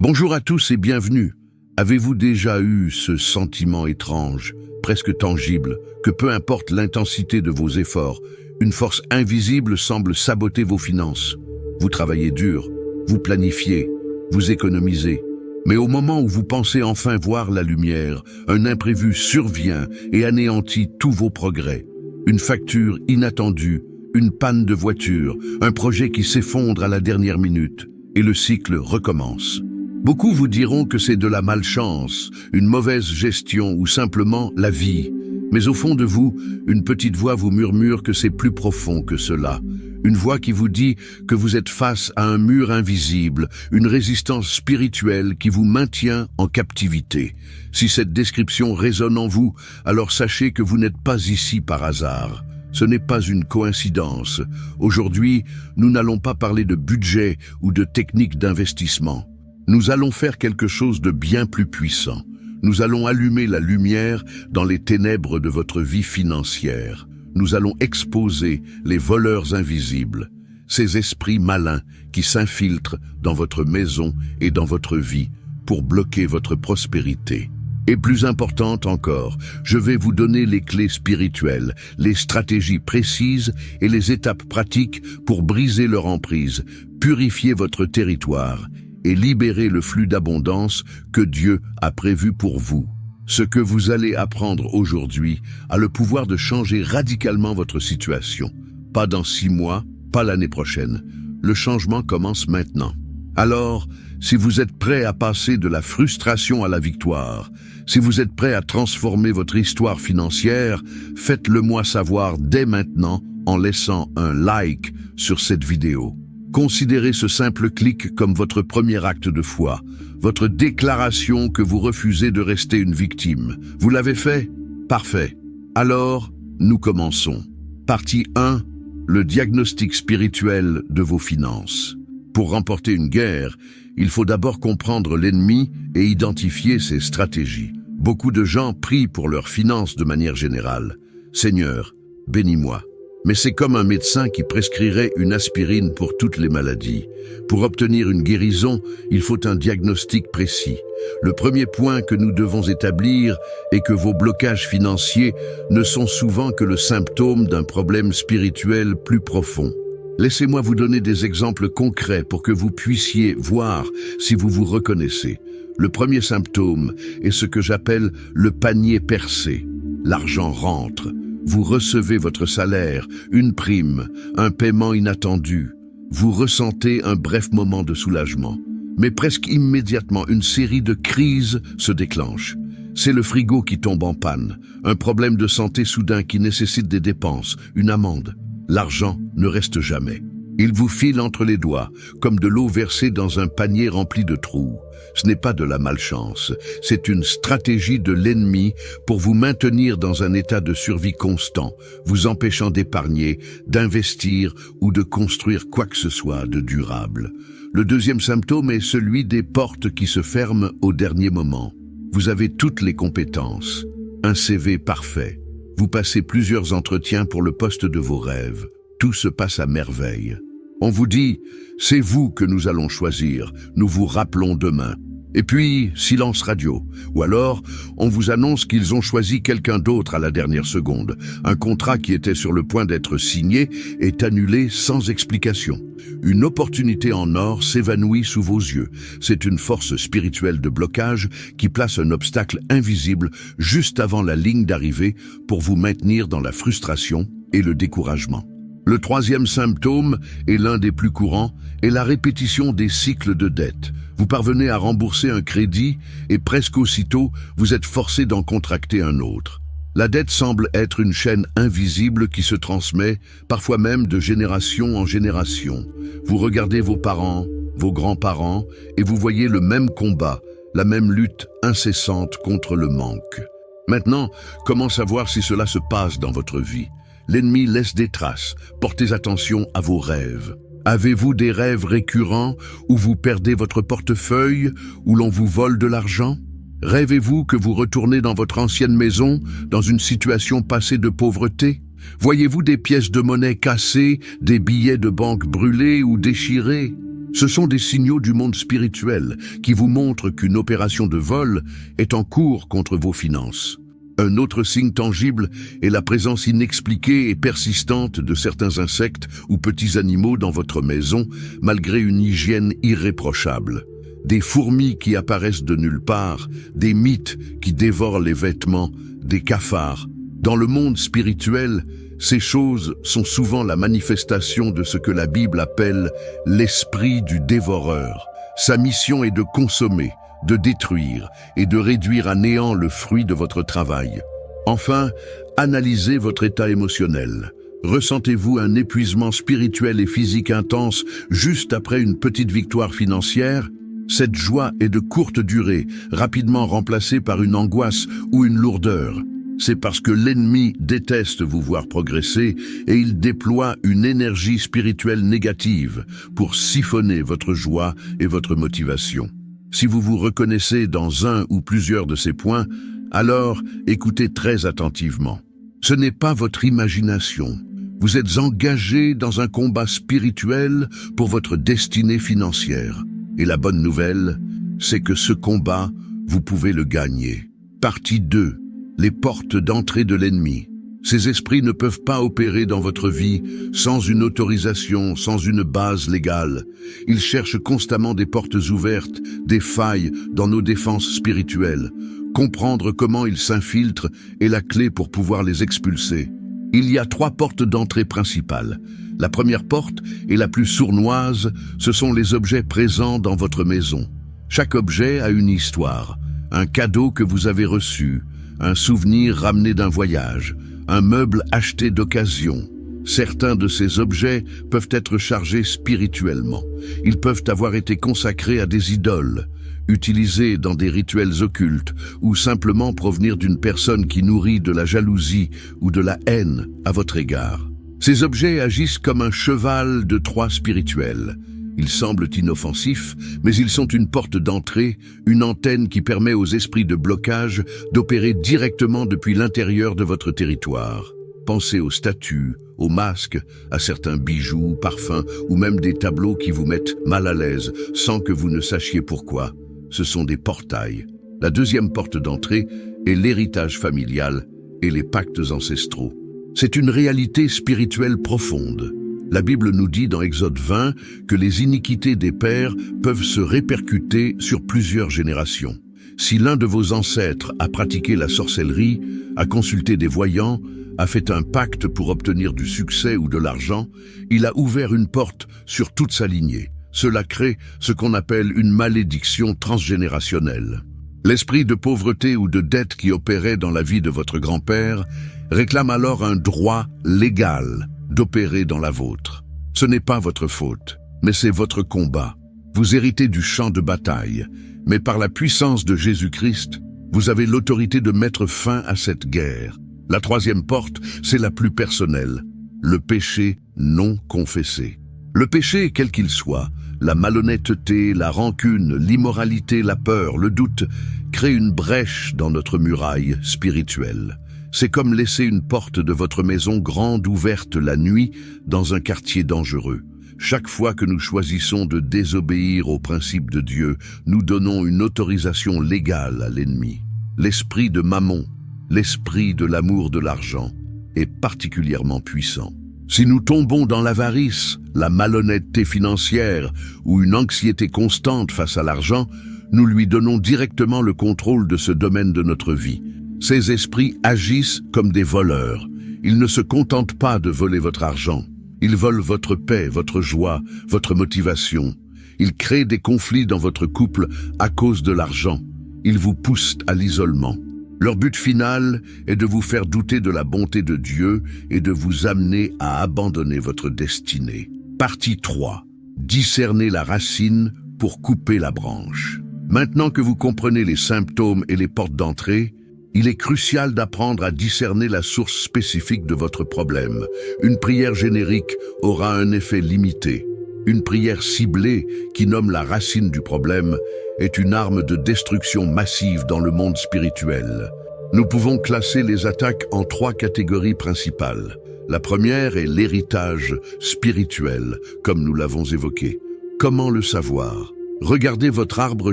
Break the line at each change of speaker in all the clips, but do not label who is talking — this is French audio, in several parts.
Bonjour à tous et bienvenue. Avez-vous déjà eu ce sentiment étrange, presque tangible, que peu importe l'intensité de vos efforts, une force invisible semble saboter vos finances? Vous travaillez dur, vous planifiez, vous économisez. Mais au moment où vous pensez enfin voir la lumière, un imprévu survient et anéantit tous vos progrès. Une facture inattendue, une panne de voiture, un projet qui s'effondre à la dernière minute, et le cycle recommence. Beaucoup vous diront que c'est de la malchance, une mauvaise gestion ou simplement la vie. Mais au fond de vous, une petite voix vous murmure que c'est plus profond que cela. Une voix qui vous dit que vous êtes face à un mur invisible, une résistance spirituelle qui vous maintient en captivité. Si cette description résonne en vous, alors sachez que vous n'êtes pas ici par hasard. Ce n'est pas une coïncidence. Aujourd'hui, nous n'allons pas parler de budget ou de techniques d'investissement. Nous allons faire quelque chose de bien plus puissant. Nous allons allumer la lumière dans les ténèbres de votre vie financière. Nous allons exposer les voleurs invisibles, ces esprits malins qui s'infiltrent dans votre maison et dans votre vie pour bloquer votre prospérité. Et plus importante encore, je vais vous donner les clés spirituelles, les stratégies précises et les étapes pratiques pour briser leur emprise, purifier votre territoire et libérer le flux d'abondance que Dieu a prévu pour vous. Ce que vous allez apprendre aujourd'hui a le pouvoir de changer radicalement votre situation. Pas dans 6 mois, pas l'année prochaine. Le changement commence maintenant. Alors, si vous êtes prêt à passer de la frustration à la victoire, si vous êtes prêt à transformer votre histoire financière, faites-le moi savoir dès maintenant en laissant un like sur cette vidéo. Considérez ce simple clic comme votre premier acte de foi, votre déclaration que vous refusez de rester une victime. Vous l'avez fait? Parfait. Alors, nous commençons. Partie 1. Le diagnostic spirituel de vos finances. Pour remporter une guerre, il faut d'abord comprendre l'ennemi et identifier ses stratégies. Beaucoup de gens prient pour leurs finances de manière générale. Seigneur, bénis-moi. Mais c'est comme un médecin qui prescrirait une aspirine pour toutes les maladies. Pour obtenir une guérison, il faut un diagnostic précis. Le premier point que nous devons établir est que vos blocages financiers ne sont souvent que le symptôme d'un problème spirituel plus profond. Laissez-moi vous donner des exemples concrets pour que vous puissiez voir si vous vous reconnaissez. Le premier symptôme est ce que j'appelle le panier percé. L'argent rentre. Vous recevez votre salaire, une prime, un paiement inattendu. Vous ressentez un bref moment de soulagement. Mais presque immédiatement, une série de crises se déclenche. C'est le frigo qui tombe en panne, un problème de santé soudain qui nécessite des dépenses, une amende. L'argent ne reste jamais. Il vous file entre les doigts, comme de l'eau versée dans un panier rempli de trous. Ce n'est pas de la malchance, c'est une stratégie de l'ennemi pour vous maintenir dans un état de survie constant, vous empêchant d'épargner, d'investir ou de construire quoi que ce soit de durable. Le deuxième symptôme est celui des portes qui se ferment au dernier moment. Vous avez toutes les compétences, un CV parfait. Vous passez plusieurs entretiens pour le poste de vos rêves. Tout se passe à merveille. On vous dit, c'est vous que nous allons choisir, nous vous rappelons demain. Et puis, silence radio. Ou alors, on vous annonce qu'ils ont choisi quelqu'un d'autre à la dernière seconde. Un contrat qui était sur le point d'être signé est annulé sans explication. Une opportunité en or s'évanouit sous vos yeux. C'est une force spirituelle de blocage qui place un obstacle invisible juste avant la ligne d'arrivée pour vous maintenir dans la frustration et le découragement. Le troisième symptôme, et l'un des plus courants, est la répétition des cycles de dette. Vous parvenez à rembourser un crédit et presque aussitôt, vous êtes forcé d'en contracter un autre. La dette semble être une chaîne invisible qui se transmet, parfois même de génération en génération. Vous regardez vos parents, vos grands-parents, et vous voyez le même combat, la même lutte incessante contre le manque. Maintenant, comment savoir si cela se passe dans votre vie? L'ennemi laisse des traces. Portez attention à vos rêves. Avez-vous des rêves récurrents où vous perdez votre portefeuille, où l'on vous vole de l'argent? Rêvez-vous que vous retournez dans votre ancienne maison, dans une situation passée de pauvreté? Voyez-vous des pièces de monnaie cassées, des billets de banque brûlés ou déchirés? Ce sont des signaux du monde spirituel qui vous montrent qu'une opération de vol est en cours contre vos finances. Un autre signe tangible est la présence inexpliquée et persistante de certains insectes ou petits animaux dans votre maison, malgré une hygiène irréprochable. Des fourmis qui apparaissent de nulle part, des mites qui dévorent les vêtements, des cafards. Dans le monde spirituel, ces choses sont souvent la manifestation de ce que la Bible appelle l'esprit du dévoreur. Sa mission est de consommer, de détruire et de réduire à néant le fruit de votre travail. Enfin, analysez votre état émotionnel. Ressentez-vous un épuisement spirituel et physique intense juste après une petite victoire financière? Cette joie est de courte durée, rapidement remplacée par une angoisse ou une lourdeur. C'est parce que l'ennemi déteste vous voir progresser et il déploie une énergie spirituelle négative pour siphonner votre joie et votre motivation. Si vous vous reconnaissez dans un ou plusieurs de ces points, alors écoutez très attentivement. Ce n'est pas votre imagination. Vous êtes engagé dans un combat spirituel pour votre destinée financière. Et la bonne nouvelle, c'est que ce combat, vous pouvez le gagner. Partie 2. Les portes d'entrée de l'ennemi. Ces esprits ne peuvent pas opérer dans votre vie sans une autorisation, sans une base légale. Ils cherchent constamment des portes ouvertes, des failles dans nos défenses spirituelles. Comprendre comment ils s'infiltrent est la clé pour pouvoir les expulser. Il y a 3 portes d'entrée principales. La première porte et la plus sournoise, ce sont les objets présents dans votre maison. Chaque objet a une histoire, un cadeau que vous avez reçu, un souvenir ramené d'un voyage, un meuble acheté d'occasion. Certains de ces objets peuvent être chargés spirituellement. Ils peuvent avoir été consacrés à des idoles, utilisés dans des rituels occultes ou simplement provenir d'une personne qui nourrit de la jalousie ou de la haine à votre égard. Ces objets agissent comme un cheval de Troie spirituel. Ils semblent inoffensifs, mais ils sont une porte d'entrée, une antenne qui permet aux esprits de blocage d'opérer directement depuis l'intérieur de votre territoire. Pensez aux statues, aux masques, à certains bijoux, parfums ou même des tableaux qui vous mettent mal à l'aise sans que vous ne sachiez pourquoi. Ce sont des portails. La deuxième porte d'entrée est l'héritage familial et les pactes ancestraux. C'est une réalité spirituelle profonde. La Bible nous dit dans Exode 20 que les iniquités des pères peuvent se répercuter sur plusieurs générations. Si l'un de vos ancêtres a pratiqué la sorcellerie, a consulté des voyants, a fait un pacte pour obtenir du succès ou de l'argent, il a ouvert une porte sur toute sa lignée. Cela crée ce qu'on appelle une malédiction transgénérationnelle. L'esprit de pauvreté ou de dette qui opérait dans la vie de votre grand-père réclame alors un droit légal d'opérer dans la vôtre. Ce n'est pas votre faute, mais c'est votre combat. Vous héritez du champ de bataille, mais par la puissance de Jésus-Christ, vous avez l'autorité de mettre fin à cette guerre. La troisième porte, c'est la plus personnelle, le péché non confessé. Le péché, quel qu'il soit, la malhonnêteté, la rancune, l'immoralité, la peur, le doute, créent une brèche dans notre muraille spirituelle. C'est comme laisser une porte de votre maison grande ouverte la nuit dans un quartier dangereux. Chaque fois que nous choisissons de désobéir aux principes de Dieu, nous donnons une autorisation légale à l'ennemi. L'esprit de Mammon, l'esprit de l'amour de l'argent, est particulièrement puissant. Si nous tombons dans l'avarice, la malhonnêteté financière ou une anxiété constante face à l'argent, nous lui donnons directement le contrôle de ce domaine de notre vie. Ces esprits agissent comme des voleurs. Ils ne se contentent pas de voler votre argent. Ils volent votre paix, votre joie, votre motivation. Ils créent des conflits dans votre couple à cause de l'argent. Ils vous poussent à l'isolement. Leur but final est de vous faire douter de la bonté de Dieu et de vous amener à abandonner votre destinée. Partie 3. Discerner la racine pour couper la branche. Maintenant que vous comprenez les symptômes et les portes d'entrée, il est crucial d'apprendre à discerner la source spécifique de votre problème. Une prière générique aura un effet limité. Une prière ciblée, qui nomme la racine du problème, est une arme de destruction massive dans le monde spirituel. Nous pouvons classer les attaques en 3 catégories principales. La première est l'héritage spirituel, comme nous l'avons évoqué. Comment le savoir? Regardez votre arbre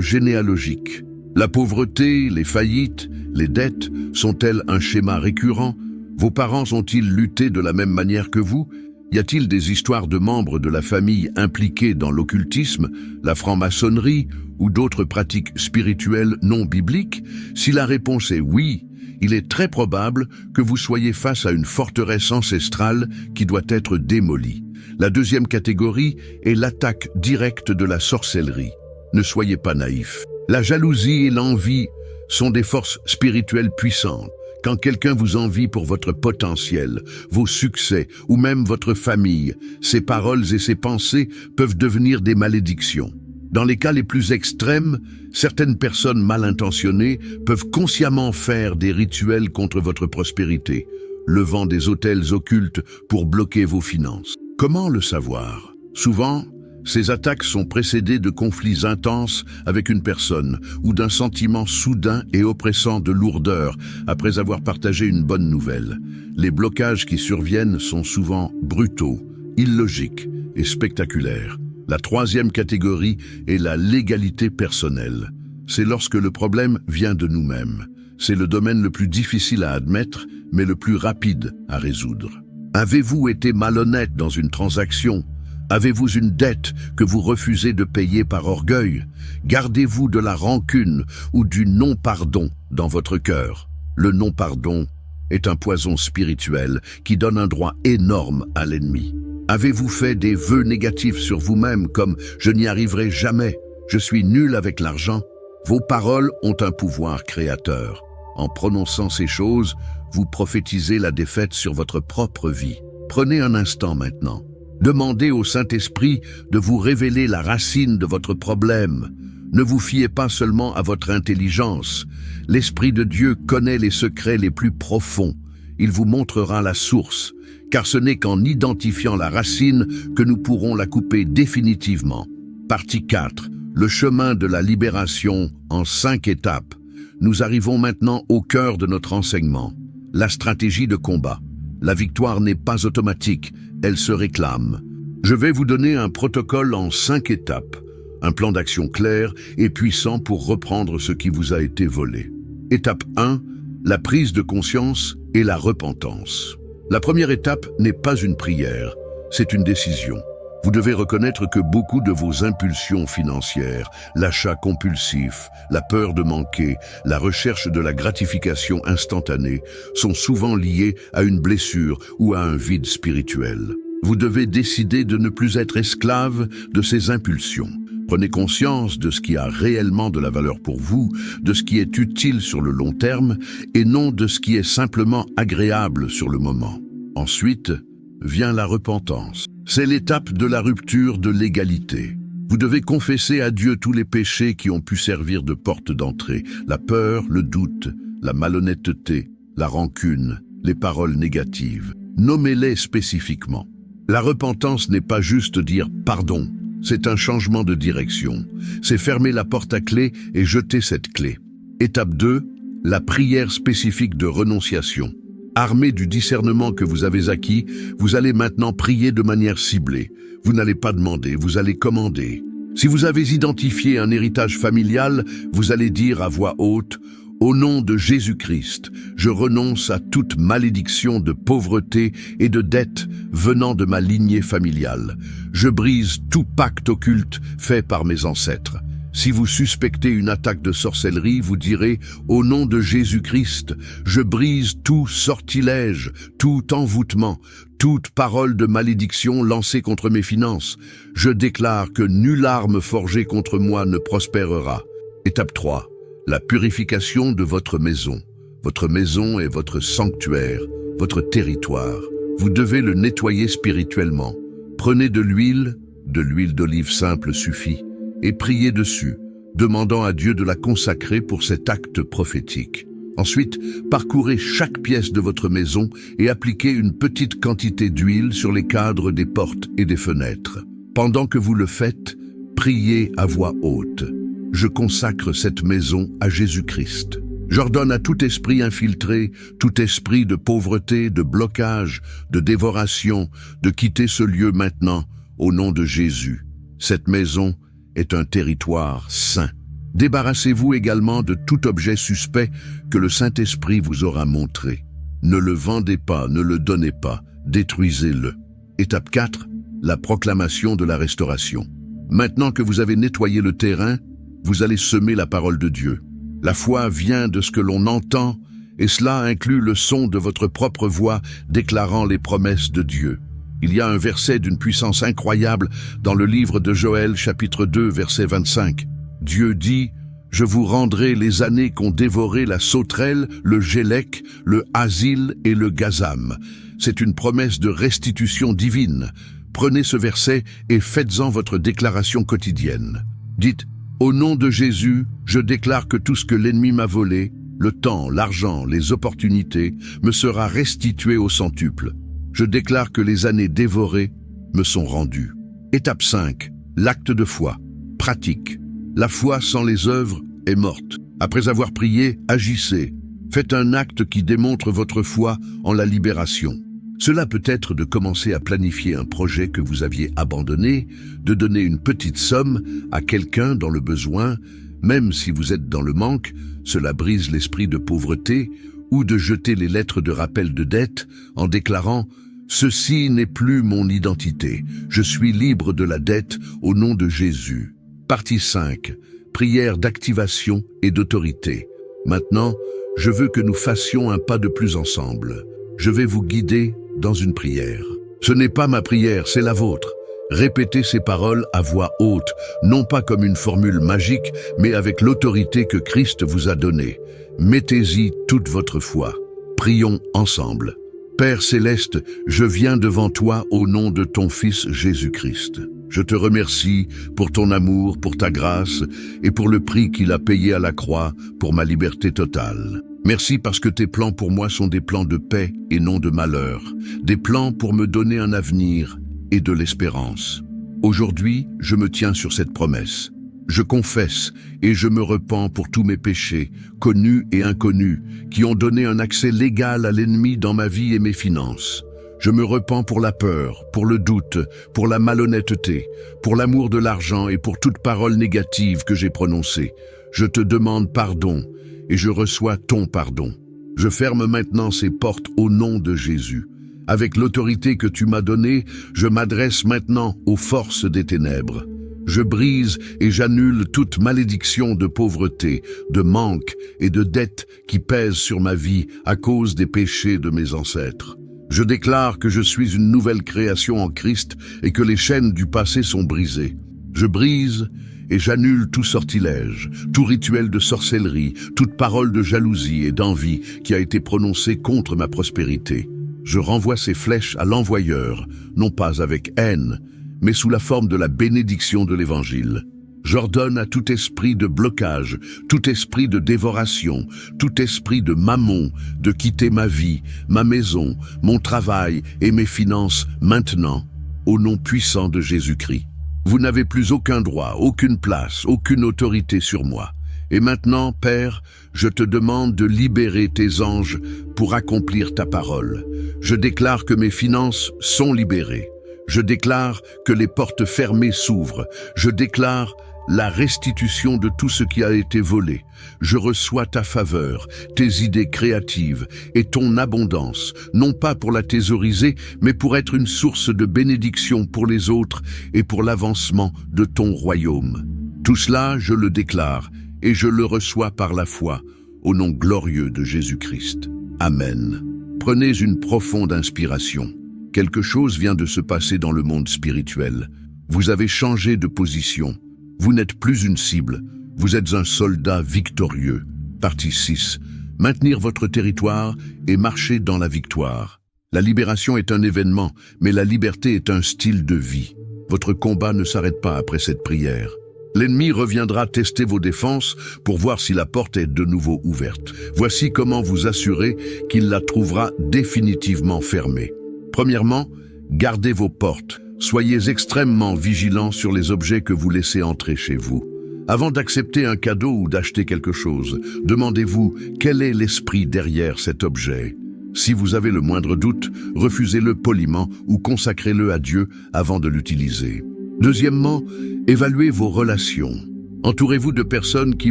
généalogique. La pauvreté, les faillites, les dettes sont-elles un schéma récurrent? Vos parents ont-ils lutté de la même manière que vous? Y a-t-il des histoires de membres de la famille impliqués dans l'occultisme, la franc-maçonnerie ou d'autres pratiques spirituelles non bibliques? Si la réponse est oui, il est très probable que vous soyez face à une forteresse ancestrale qui doit être démolie. La deuxième catégorie est l'attaque directe de la sorcellerie. Ne soyez pas naïfs. La jalousie et l'envie sont des forces spirituelles puissantes. Quand quelqu'un vous envie pour votre potentiel, vos succès ou même votre famille, ses paroles et ses pensées peuvent devenir des malédictions. Dans les cas les plus extrêmes, certaines personnes mal intentionnées peuvent consciemment faire des rituels contre votre prospérité, levant des autels occultes pour bloquer vos finances. Comment le savoir? Souvent, ces attaques sont précédées de conflits intenses avec une personne ou d'un sentiment soudain et oppressant de lourdeur après avoir partagé une bonne nouvelle. Les blocages qui surviennent sont souvent brutaux, illogiques et spectaculaires. La troisième catégorie est la légalité personnelle. C'est lorsque le problème vient de nous-mêmes. C'est le domaine le plus difficile à admettre, mais le plus rapide à résoudre. Avez-vous été malhonnête dans une transaction? Avez-vous une dette que vous refusez de payer par orgueil? Gardez-vous de la rancune ou du non-pardon dans votre cœur? Le non-pardon est un poison spirituel qui donne un droit énorme à l'ennemi. Avez-vous fait des vœux négatifs sur vous-même comme « je n'y arriverai jamais, je suis nul avec l'argent ». Vos paroles ont un pouvoir créateur. En prononçant ces choses, vous prophétisez la défaite sur votre propre vie. Prenez un instant maintenant. Demandez au Saint-Esprit de vous révéler la racine de votre problème. Ne vous fiez pas seulement à votre intelligence. L'Esprit de Dieu connaît les secrets les plus profonds. Il vous montrera la source, car ce n'est qu'en identifiant la racine que nous pourrons la couper définitivement. Partie 4. Le chemin de la libération en 5 étapes. Nous arrivons maintenant au cœur de notre enseignement. La stratégie de combat. La victoire n'est pas automatique, elle se réclame. Je vais vous donner un protocole en 5 étapes, un plan d'action clair et puissant pour reprendre ce qui vous a été volé. Étape 1, la prise de conscience et la repentance. La première étape n'est pas une prière, c'est une décision. Vous devez reconnaître que beaucoup de vos impulsions financières, l'achat compulsif, la peur de manquer, la recherche de la gratification instantanée, sont souvent liées à une blessure ou à un vide spirituel. Vous devez décider de ne plus être esclave de ces impulsions. Prenez conscience de ce qui a réellement de la valeur pour vous, de ce qui est utile sur le long terme et non de ce qui est simplement agréable sur le moment. Ensuite, vient la repentance. C'est l'étape de la rupture de l'égalité. Vous devez confesser à Dieu tous les péchés qui ont pu servir de porte d'entrée, la peur, le doute, la malhonnêteté, la rancune, les paroles négatives. Nommez-les spécifiquement. La repentance n'est pas juste dire « pardon », c'est un changement de direction. C'est fermer la porte à clé et jeter cette clé. Étape 2, la prière spécifique de renonciation. Armé du discernement que vous avez acquis, vous allez maintenant prier de manière ciblée. Vous n'allez pas demander, vous allez commander. Si vous avez identifié un héritage familial, vous allez dire à voix haute « Au nom de Jésus-Christ, je renonce à toute malédiction de pauvreté et de dette venant de ma lignée familiale. Je brise tout pacte occulte fait par mes ancêtres. » Si vous suspectez une attaque de sorcellerie, vous direz « Au nom de Jésus-Christ, je brise tout sortilège, tout envoûtement, toute parole de malédiction lancée contre mes finances. Je déclare que nulle arme forgée contre moi ne prospérera. » Étape 3. La purification de votre maison. Votre maison est votre sanctuaire, votre territoire. Vous devez le nettoyer spirituellement. Prenez de l'huile d'olive simple suffit, et priez dessus, demandant à Dieu de la consacrer pour cet acte prophétique. Ensuite, parcourez chaque pièce de votre maison et appliquez une petite quantité d'huile sur les cadres des portes et des fenêtres. Pendant que vous le faites, priez à voix haute. Je consacre cette maison à Jésus-Christ. J'ordonne à tout esprit infiltré, tout esprit de pauvreté, de blocage, de dévoration, de quitter ce lieu maintenant, au nom de Jésus. Cette maison est un territoire saint. Débarrassez-vous également de tout objet suspect que le Saint-Esprit vous aura montré. Ne le vendez pas, ne le donnez pas, détruisez-le. Étape 4, la proclamation de la restauration. Maintenant que vous avez nettoyé le terrain, vous allez semer la parole de Dieu. La foi vient de ce que l'on entend, et cela inclut le son de votre propre voix déclarant les promesses de Dieu. Il y a un verset d'une puissance incroyable dans le livre de Joël, chapitre 2, verset 25. Dieu dit « Je vous rendrai les années qu'ont dévoré la sauterelle, le gélec, le hasil et le gazam. » C'est une promesse de restitution divine. Prenez ce verset et faites-en votre déclaration quotidienne. Dites « Au nom de Jésus, je déclare que tout ce que l'ennemi m'a volé, le temps, l'argent, les opportunités, me sera restitué au centuple. Je déclare que les années dévorées me sont rendues. » Étape 5. L'acte de foi. Pratique. La foi sans les œuvres est morte. Après avoir prié, agissez. Faites un acte qui démontre votre foi en la libération. Cela peut être de commencer à planifier un projet que vous aviez abandonné, de donner une petite somme à quelqu'un dans le besoin, même si vous êtes dans le manque, cela brise l'esprit de pauvreté, ou de jeter les lettres de rappel de dette en déclarant « Ceci n'est plus mon identité, je suis libre de la dette au nom de Jésus ». Partie 5. Prière d'activation et d'autorité. Maintenant, je veux que nous fassions un pas de plus ensemble. Je vais vous guider dans une prière. Ce n'est pas ma prière, c'est la vôtre. Répétez ces paroles à voix haute, non pas comme une formule magique, mais avec l'autorité que Christ vous a donnée. Mettez-y toute votre foi. Prions ensemble. Père céleste, je viens devant toi au nom de ton Fils Jésus-Christ. Je te remercie pour ton amour, pour ta grâce et pour le prix qu'il a payé à la croix pour ma liberté totale. Merci parce que tes plans pour moi sont des plans de paix et non de malheur, des plans pour me donner un avenir et de l'espérance. Aujourd'hui, je me tiens sur cette promesse. Je confesse et je me repens pour tous mes péchés, connus et inconnus, qui ont donné un accès légal à l'ennemi dans ma vie et mes finances. Je me repens pour la peur, pour le doute, pour la malhonnêteté, pour l'amour de l'argent et pour toute parole négative que j'ai prononcée. Je te demande pardon et je reçois ton pardon. Je ferme maintenant ces portes au nom de Jésus. Avec l'autorité que tu m'as donnée, je m'adresse maintenant aux forces des ténèbres. Je brise et j'annule toute malédiction de pauvreté, de manque et de dette qui pèse sur ma vie à cause des péchés de mes ancêtres. Je déclare que je suis une nouvelle création en Christ et que les chaînes du passé sont brisées. Je brise et j'annule tout sortilège, tout rituel de sorcellerie, toute parole de jalousie et d'envie qui a été prononcée contre ma prospérité. Je renvoie ces flèches à l'envoyeur, non pas avec haine, mais sous la forme de la bénédiction de l'Évangile. J'ordonne à tout esprit de blocage, tout esprit de dévoration, tout esprit de mammon, de quitter ma vie, ma maison, mon travail et mes finances maintenant, au nom puissant de Jésus-Christ. Vous n'avez plus aucun droit, aucune place, aucune autorité sur moi. Et maintenant, Père, je te demande de libérer tes anges pour accomplir ta parole. Je déclare que mes finances sont libérées. Je déclare que les portes fermées s'ouvrent. Je déclare la restitution de tout ce qui a été volé. Je reçois ta faveur, tes idées créatives et ton abondance, non pas pour la thésauriser, mais pour être une source de bénédiction pour les autres et pour l'avancement de ton royaume. Tout cela, je le déclare et je le reçois par la foi, au nom glorieux de Jésus-Christ. Amen. Prenez une profonde inspiration. Quelque chose vient de se passer dans le monde spirituel. Vous avez changé de position. Vous n'êtes plus une cible. Vous êtes un soldat victorieux. Partie 6. Maintenir votre territoire et marcher dans la victoire. La libération est un événement, mais la liberté est un style de vie. Votre combat ne s'arrête pas après cette prière. L'ennemi reviendra tester vos défenses pour voir si la porte est de nouveau ouverte. Voici comment vous assurer qu'il la trouvera définitivement fermée. Premièrement, gardez vos portes. Soyez extrêmement vigilants sur les objets que vous laissez entrer chez vous. Avant d'accepter un cadeau ou d'acheter quelque chose, demandez-vous quel est l'esprit derrière cet objet. Si vous avez le moindre doute, refusez-le poliment ou consacrez-le à Dieu avant de l'utiliser. Deuxièmement, évaluez vos relations. Entourez-vous de personnes qui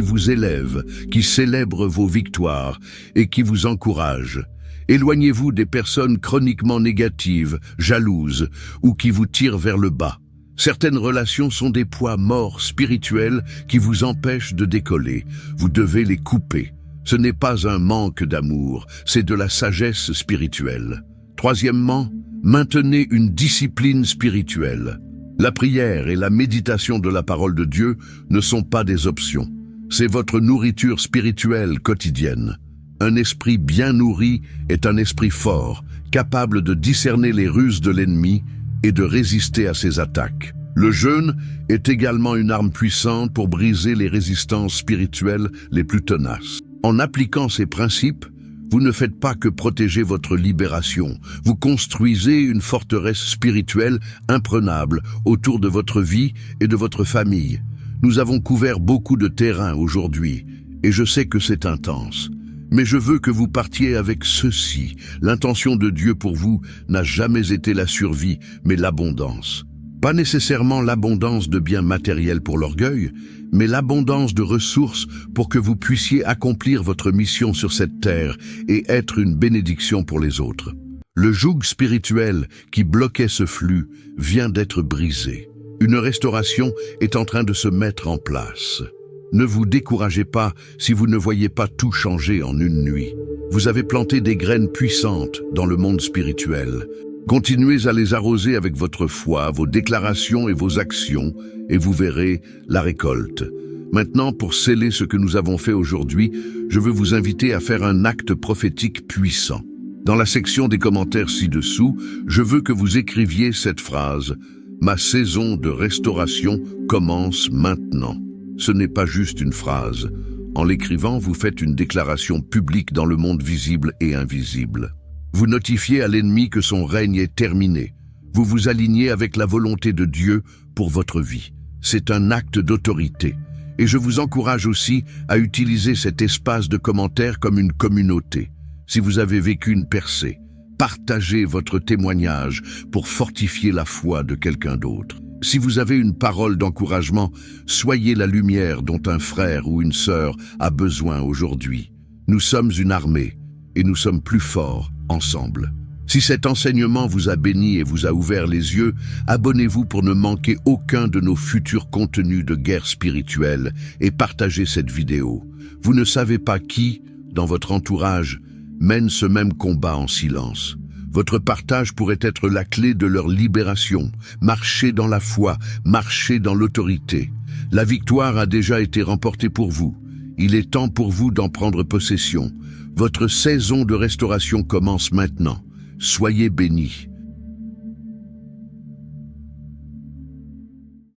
vous élèvent, qui célèbrent vos victoires et qui vous encouragent. Éloignez-vous des personnes chroniquement négatives, jalouses ou qui vous tirent vers le bas. Certaines relations sont des poids morts spirituels qui vous empêchent de décoller. Vous devez les couper. Ce n'est pas un manque d'amour, c'est de la sagesse spirituelle. Troisièmement, maintenez une discipline spirituelle. La prière et la méditation de la parole de Dieu ne sont pas des options. C'est votre nourriture spirituelle quotidienne. Un esprit bien nourri est un esprit fort, capable de discerner les ruses de l'ennemi et de résister à ses attaques. Le jeûne est également une arme puissante pour briser les résistances spirituelles les plus tenaces. En appliquant ces principes, vous ne faites pas que protéger votre libération, vous construisez une forteresse spirituelle imprenable autour de votre vie et de votre famille. Nous avons couvert beaucoup de terrain aujourd'hui, et je sais que c'est intense. Mais je veux que vous partiez avec ceci. L'intention de Dieu pour vous n'a jamais été la survie, mais l'abondance. Pas nécessairement l'abondance de biens matériels pour l'orgueil, mais l'abondance de ressources pour que vous puissiez accomplir votre mission sur cette terre et être une bénédiction pour les autres. Le joug spirituel qui bloquait ce flux vient d'être brisé. Une restauration est en train de se mettre en place. Ne vous découragez pas si vous ne voyez pas tout changer en une nuit. Vous avez planté des graines puissantes dans le monde spirituel. Continuez à les arroser avec votre foi, vos déclarations et vos actions, et vous verrez la récolte. Maintenant, pour sceller ce que nous avons fait aujourd'hui, je veux vous inviter à faire un acte prophétique puissant. Dans la section des commentaires ci-dessous, je veux que vous écriviez cette phrase « Ma saison de restauration commence maintenant ». Ce n'est pas juste une phrase. En l'écrivant, vous faites une déclaration publique dans le monde visible et invisible. Vous notifiez à l'ennemi que son règne est terminé. Vous vous alignez avec la volonté de Dieu pour votre vie. C'est un acte d'autorité. Et je vous encourage aussi à utiliser cet espace de commentaires comme une communauté. Si vous avez vécu une percée, partagez votre témoignage pour fortifier la foi de quelqu'un d'autre. Si vous avez une parole d'encouragement, soyez la lumière dont un frère ou une sœur a besoin aujourd'hui. Nous sommes une armée et nous sommes plus forts ensemble. Si cet enseignement vous a béni et vous a ouvert les yeux, abonnez-vous pour ne manquer aucun de nos futurs contenus de guerre spirituelle et partagez cette vidéo. Vous ne savez pas qui, dans votre entourage, mène ce même combat en silence. Votre partage pourrait être la clé de leur libération. Marchez dans la foi, marchez dans l'autorité. La victoire a déjà été remportée pour vous. Il est temps pour vous d'en prendre possession. Votre saison de restauration commence maintenant. Soyez bénis.